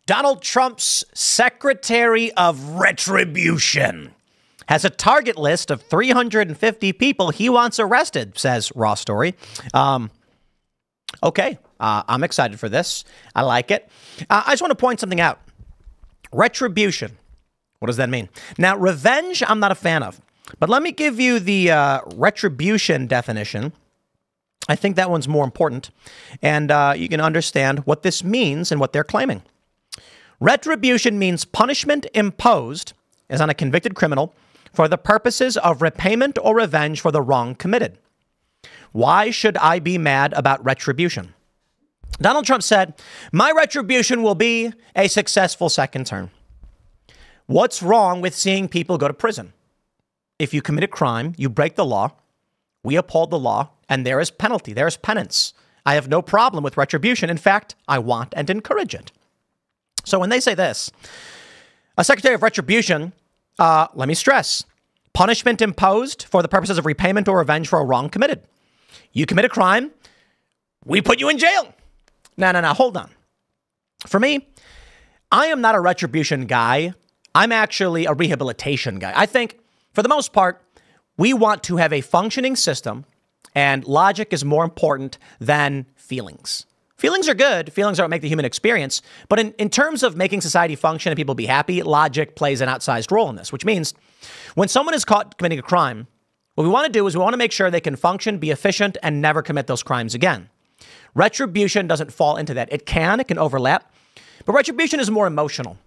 Donald Trump's Secretary of Retribution has a target list of 350 people he wants arrested, says Raw Story. Okay, I'm excited for this. I like it. I just want to point something out. Retribution. What does that mean? Now, revenge, I'm not a fan of. But let me give you the retribution definition. I think that one's more important. And you can understand what this means and what they're claiming. Retribution means punishment imposed as on a convicted criminal for the purposes of repayment or revenge for the wrong committed. Why should I be mad about retribution? Donald Trump said, my retribution will be a successful second term. What's wrong with seeing people go to prison? If you commit a crime, you break the law, we uphold the law, and there is penalty, there is penance. I have no problem with retribution. In fact, I want and encourage it. So when they say this, a secretary of retribution, let me stress, punishment imposed for the purposes of repayment or revenge for a wrong committed. You commit a crime, we put you in jail. No, hold on. For me, I am not a retribution guy. I'm actually a rehabilitation guy. I think, for the most part, we want to have a functioning system, and logic is more important than feelings. Feelings are good. Feelings are what make the human experience. But in terms of making society function and people be happy, logic plays an outsized role in this, which means when someone is caught committing a crime, what we want to do is we want to make sure they can function, be efficient, and never commit those crimes again. Retribution doesn't fall into that. It can overlap, but retribution is more emotional.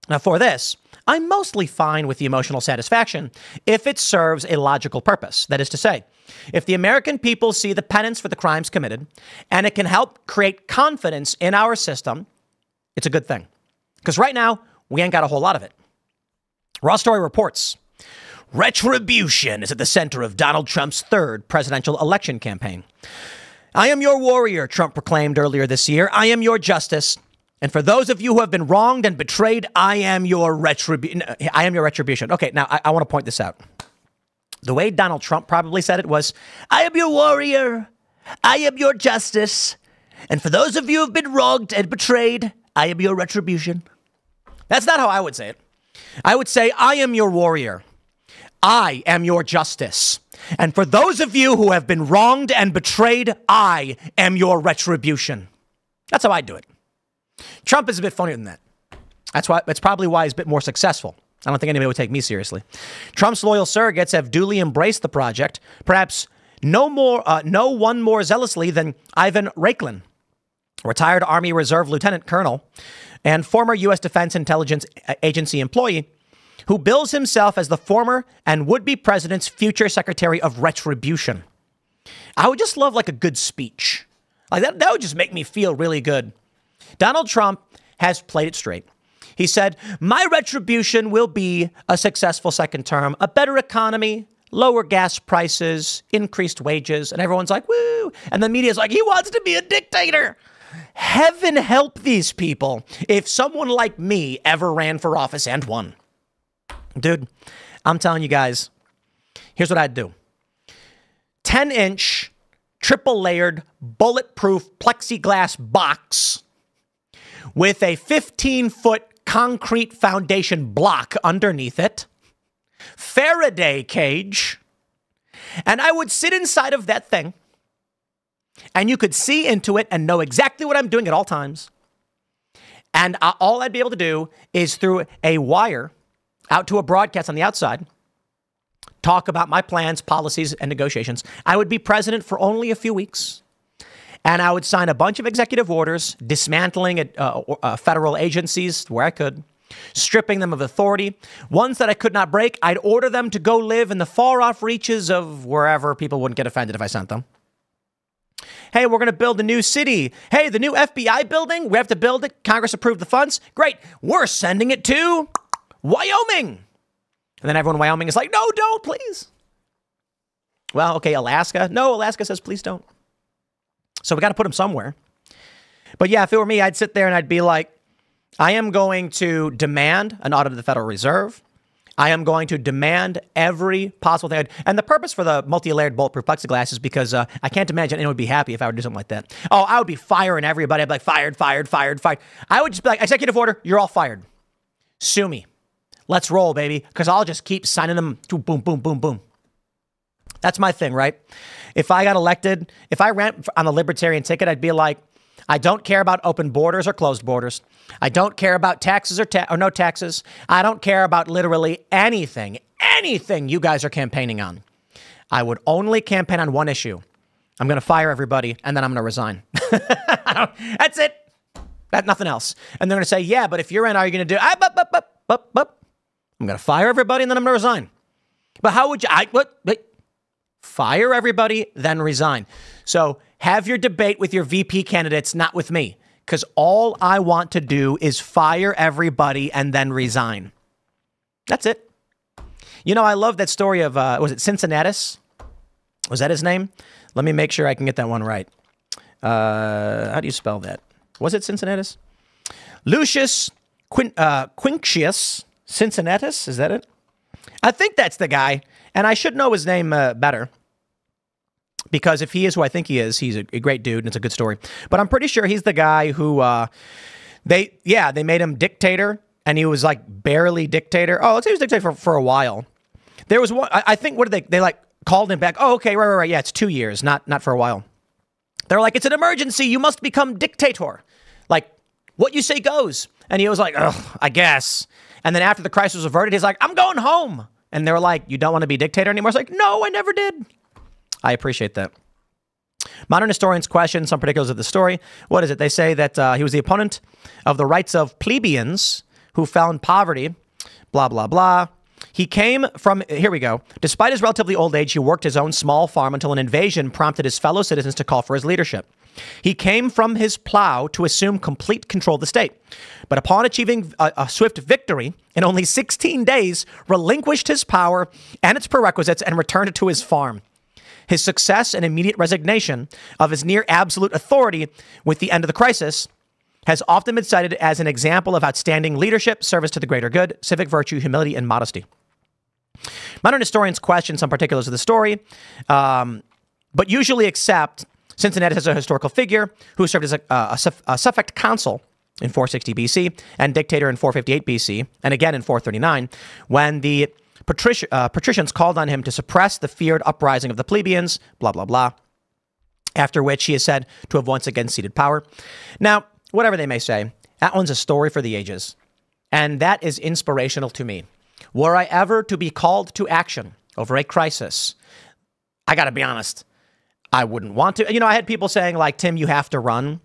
Now for this, I'm mostly fine with the emotional satisfaction if it serves a logical purpose. That is to say, if the American people see the penance for the crimes committed and it can help create confidence in our system, it's a good thing. Because right now, we ain't got a whole lot of it. Raw Story reports, retribution is at the center of Donald Trump's third presidential election campaign. I am your warrior, Trump proclaimed earlier this year. I am your justice. And for those of you who have been wronged and betrayed, I am your retribution. Okay, now I want to point this out. The way Donald Trump probably said it was, I am your warrior. I am your justice. And for those of you who have been wronged and betrayed, I am your retribution. That's not how I would say it. I would say, I am your warrior. I am your justice. And for those of you who have been wronged and betrayed, I am your retribution. That's how I do it. Trump is a bit funnier than that. That's probably why he's a bit more successful. I don't think anybody would take me seriously. Trump's loyal surrogates have duly embraced the project, perhaps no one more zealously than Ivan Raiklin, retired Army Reserve Lieutenant Colonel and former U.S. Defense Intelligence Agency employee, who bills himself as the former and would-be president's future Secretary of Retribution. I would just love like a good speech. Like that would just make me feel really good. Donald Trump has played it straight. He said, my retribution will be a successful second term, a better economy, lower gas prices, increased wages. And everyone's like, woo. And the media's like, he wants to be a dictator. Heaven help these people if someone like me ever ran for office and won. Dude, I'm telling you guys, here's what I'd do. 10-inch, triple-layered, bulletproof plexiglass box with a 15-foot concrete foundation block underneath it, Faraday cage, and I would sit inside of that thing, and you could see into it and know exactly what I'm doing at all times. And all I'd be able to do is through a wire out to a broadcast on the outside, talk about my plans, policies, and negotiations. I would be president for only a few weeks. And I would sign a bunch of executive orders, dismantling federal agencies where I could, stripping them of authority. Ones that I could not break, I'd order them to go live in the far-off reaches of wherever people wouldn't get offended if I sent them. Hey, we're going to build a new city. Hey, the new FBI building, we have to build it. Congress approved the funds. Great. We're sending it to Wyoming. And then everyone in Wyoming is like, no, don't, please. Well, okay, Alaska. No, Alaska says, please don't. So we got to put them somewhere. But yeah, if it were me, I'd sit there and I'd be like, I am going to demand an audit of the Federal Reserve. I am going to demand every possible thing. And the purpose for the multi-layered bulletproof plexiglass is because I can't imagine anyone would be happy if I would do something like that. Oh, I would be firing everybody. I'd be like, fired, fired, fired, fired. I would just be like, executive order, you're all fired. Sue me. Let's roll, baby. Because I'll just keep signing them. Boom, boom, boom, boom. That's my thing, right? If I got elected, if I ran on the libertarian ticket, I'd be like, I don't care about open borders or closed borders. I don't care about taxes or no taxes. I don't care about literally anything you guys are campaigning on. I would only campaign on one issue. I'm going to fire everybody, and then I'm going to resign. That's it. Nothing else. And they're going to say, yeah, but if you're in, are you going to do? I'm going to fire everybody, and then I'm going to resign. But how would you? Fire everybody, then resign. So have your debate with your VP candidates, not with me. Because all I want to do is fire everybody and then resign. That's it. You know, I love that story of, was it Cincinnatus? Was that his name? Let me make sure I can get that one right. How do you spell that? Was it Cincinnatus? Lucius Quinctius Cincinnatus? Is that it? I think that's the guy. And I should know his name better. Because if he is who I think he is, he's a great dude and it's a good story. But I'm pretty sure he's the guy who they made him dictator and he was like barely dictator. Oh, let's say he was dictator for a while. There was one, I think, what did they like called him back. Oh, okay, right. Yeah, it's 2 years, not for a while. They're like, it's an emergency. You must become dictator. Like, what you say goes. And he was like, ugh, I guess. And then after the crisis was averted, he's like, I'm going home. And they were like, you don't want to be dictator anymore? It's like, no, I never did. I appreciate that. Modern historians question some particulars of the story. What is it? They say that he was the opponent of the rights of plebeians who found poverty, blah, blah, blah. He came from, here we go. Despite his relatively old age, he worked his own small farm until an invasion prompted his fellow citizens to call for his leadership. He came from his plow to assume complete control of the state. But upon achieving a swift victory, in only 16 days, relinquished his power and its prerequisites and returned it to his farm. His success and immediate resignation of his near absolute authority with the end of the crisis has often been cited as an example of outstanding leadership, service to the greater good, civic virtue, humility, and modesty. Modern historians question some particulars of the story, but usually accept Cincinnatus as a historical figure who served as a suffect consul in 460 BC and dictator in 458 BC, and again in 439, when the patricians called on him to suppress the feared uprising of the plebeians, blah, blah, blah, after which he is said to have once again ceded power. Now, whatever they may say, that one's a story for the ages, and that is inspirational to me. Were I ever to be called to action over a crisis, I got to be honest, I wouldn't want to. You know, I had people saying like, Tim, you have to run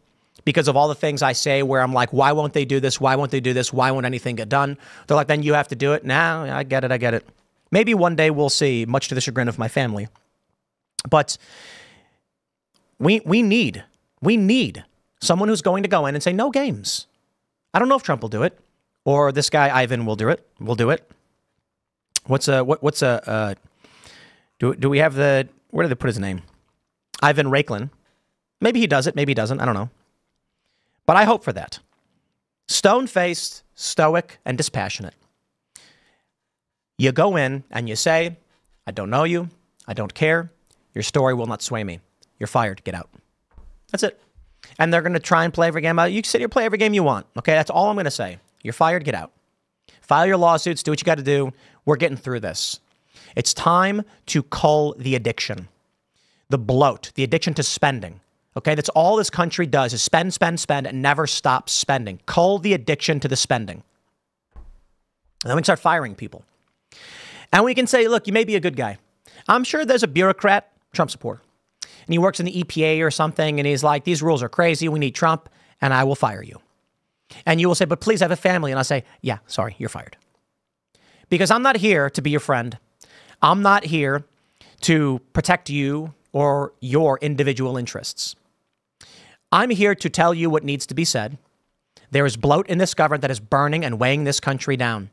because of all the things I say where I'm like, why won't they do this? Why won't they do this? Why won't anything get done? They're like, then you have to do it. Nah, I get it. Maybe one day we'll see, much to the chagrin of my family. But we need someone who's going to go in and say, no games. I don't know if Trump will do it or this guy, Ivan, will do it. Do we have where did they put his name? Ivan Raiklin. Maybe he does it. Maybe he doesn't. I don't know. But I hope for that. Stone-faced, stoic, and dispassionate. You go in and you say, I don't know you. I don't care. Your story will not sway me. You're fired. Get out. That's it. And they're going to try and play every game. You can sit here, play every game you want. Okay, that's all I'm going to say. You're fired. Get out. File your lawsuits. Do what you got to do. We're getting through this. It's time to cull the addiction. The bloat. The addiction to spending. Okay, that's all this country does is spend, and never stop spending. Cull the addiction to the spending. And then we can start firing people. And we can say, look, you may be a good guy. I'm sure there's a bureaucrat, Trump supporter, and he works in the EPA or something, and he's like, these rules are crazy, we need Trump, and I will fire you. And you will say, but please, I have a family. And I'll say, yeah, sorry, you're fired. Because I'm not here to be your friend. I'm not here to protect you or your individual interests. I'm here to tell you what needs to be said. There is bloat in this government that is burning and weighing this country down.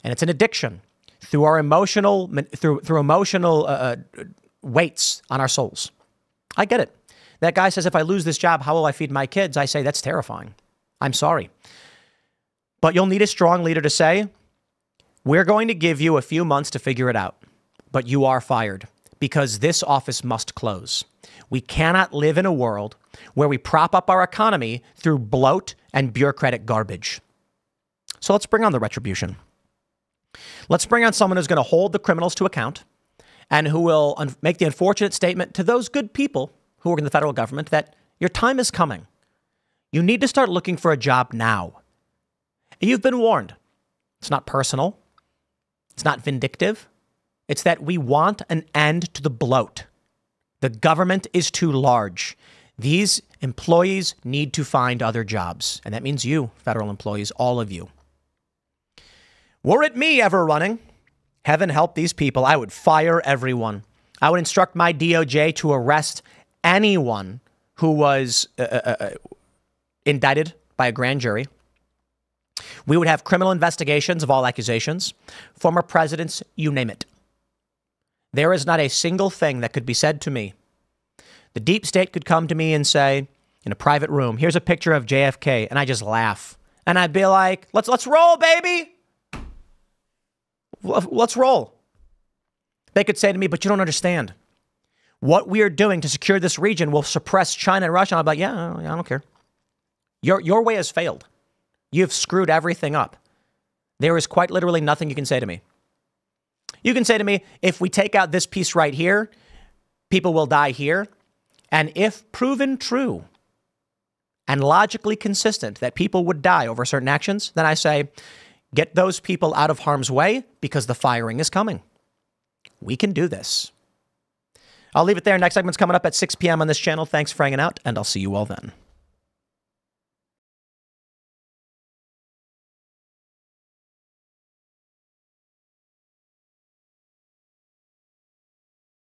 And it's an addiction through our emotional weights on our souls. I get it. That guy says, if I lose this job, how will I feed my kids? I say, that's terrifying. I'm sorry. But you'll need a strong leader to say, We're going to give you a few months to figure it out, but you are fired because this office must close. We cannot live in a world where we prop up our economy through bloat and bureaucratic garbage. So let's bring on the retribution. Let's bring on someone who's going to hold the criminals to account and who will make the unfortunate statement to those good people who are in the federal government that your time is coming. You need to start looking for a job now. You've been warned. It's not personal. It's not vindictive. It's that we want an end to the bloat. The government is too large. These employees need to find other jobs. And that means you, federal employees, all of you. Were it me ever running, heaven help these people, I would fire everyone. I would instruct my DOJ to arrest anyone who was indicted by a grand jury. We would have criminal investigations of all accusations, former presidents, you name it. There is not a single thing that could be said to me. The deep state could come to me and say, in a private room, here's a picture of JFK, and I just laugh. And I'd be like, let's roll, baby. Let's roll. They could say to me, but you don't understand. What we are doing to secure this region will suppress China and Russia. And I'm like, yeah, I don't care. Your way has failed. You've screwed everything up. There is quite literally nothing you can say to me. You can say to me, if we take out this piece right here, people will die here. And if proven true and logically consistent that people would die over certain actions, then I say, get those people out of harm's way because the firing is coming. We can do this. I'll leave it there. Next segment's coming up at 6 p.m. on this channel. Thanks for hanging out, and I'll see you all then.